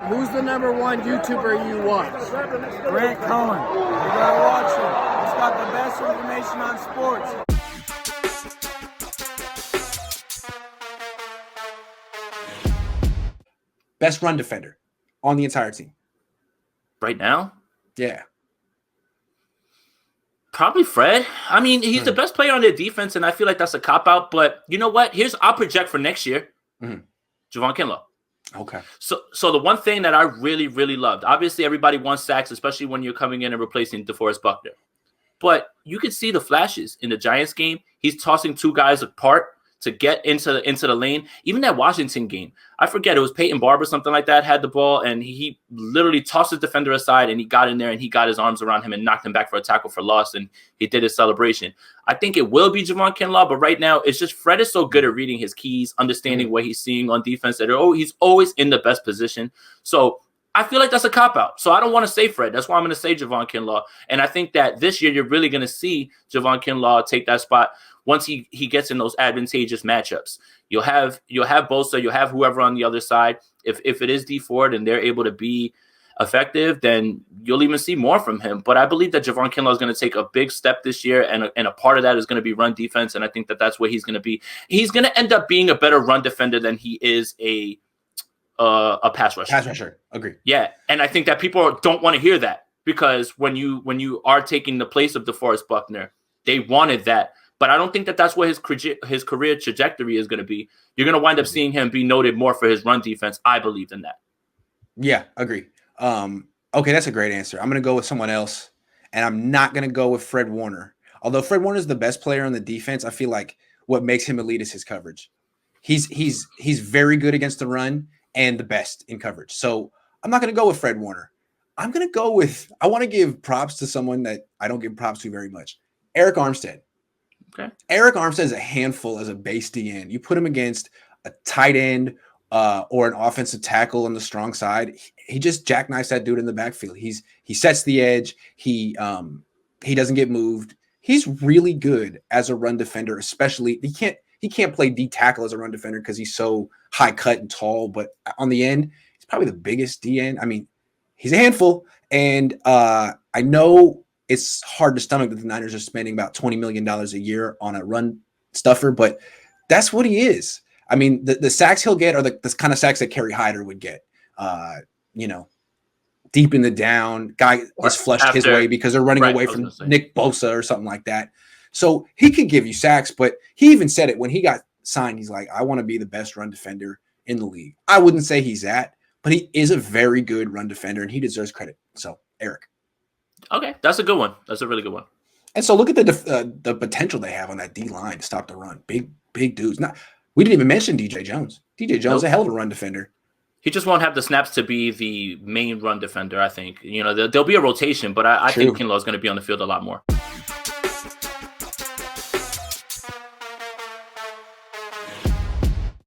Who's the number one YouTuber you watch? Grant Cohn. You gotta watch him. He's got the best information on sports. Best run defender on the entire team. Right now? Yeah. Probably Fred. I mean, he's the best player on their defense, and I feel like that's a cop-out. But you know what? I'll project for next year. Javon Kinlaw. Okay. So the one thing that I really, really loved, obviously everybody wants sacks, especially when you're coming in and replacing DeForest Buckner. But you could see the flashes in the Giants game. He's tossing two guys apart to get into the lane. Even that Washington game, I forget, it was Peyton Barber, something like that, had the ball, and he literally tossed his defender aside, and he got in there, and he got his arms around him and knocked him back for a tackle for loss, and he did his celebration. I think it will be Javon Kinlaw, but right now, it's just Fred is so good at reading his keys, understanding what he's seeing on defense, that he's always in the best position. So I feel like that's a cop-out. So I don't want to say Fred. That's why I'm going to say Javon Kinlaw. And I think that this year, you're really going to see Javon Kinlaw take that spot once he gets in those advantageous matchups. You'll have Bosa, you'll have whoever on the other side. If it is D Ford and they're able to be effective, then you'll even see more from him. But I believe that Javon Kinlaw is going to take a big step this year, and a part of that is going to be run defense, and I think that that's where he's going to be. He's going to end up being a better run defender than he is a pass rusher. Pass rusher. Agree. Yeah, and I think that people don't want to hear that, because when you are taking the place of DeForest Buckner, they wanted that. But I don't think that that's what his career trajectory is going to be. You're going to wind up seeing him be noted more for his run defense. I believe in that. Yeah, agree. Okay, that's a great answer. I'm going to go with someone else, and I'm not going to go with Fred Warner. Although Fred Warner is the best player on the defense, I feel like what makes him elite is his coverage. He's very good against the run and the best in coverage. So I'm not going to go with Fred Warner. I'm going to go with, I want to give props to someone that I don't give props to very much. Eric Armstead. Okay. Eric Armstead is a handful as a base DN. You put him against a tight end or an offensive tackle on the strong side, he just jackknifes that dude in the backfield. He sets the edge. He doesn't get moved. He's really good as a run defender, especially he can't play D tackle as a run defender because he's so high cut and tall. But on the end, he's probably the biggest DN. I mean, he's a handful, and I know it's hard to stomach that the Niners are spending about $20 million a year on a run stuffer, but that's what he is. I mean, the sacks he'll get are the kind of sacks that Kerry Hyder would get. Deep in the down, guy is flushed his way because they're running away from Nick Bosa or something like that. So he can give you sacks, but he even said it when he got signed. He's like, I want to be the best run defender in the league. I wouldn't say he's that, but he is a very good run defender, and he deserves credit. So, Eric. Okay, that's a good one. That's a really good one. And so look at the potential they have on that D line to stop the run. Big dudes. We didn't even mention DJ Jones. DJ Jones is a hell of a run defender. He just won't have the snaps to be the main run defender, I think. There'll be a rotation, but I think Kinlaw is going to be on the field a lot more.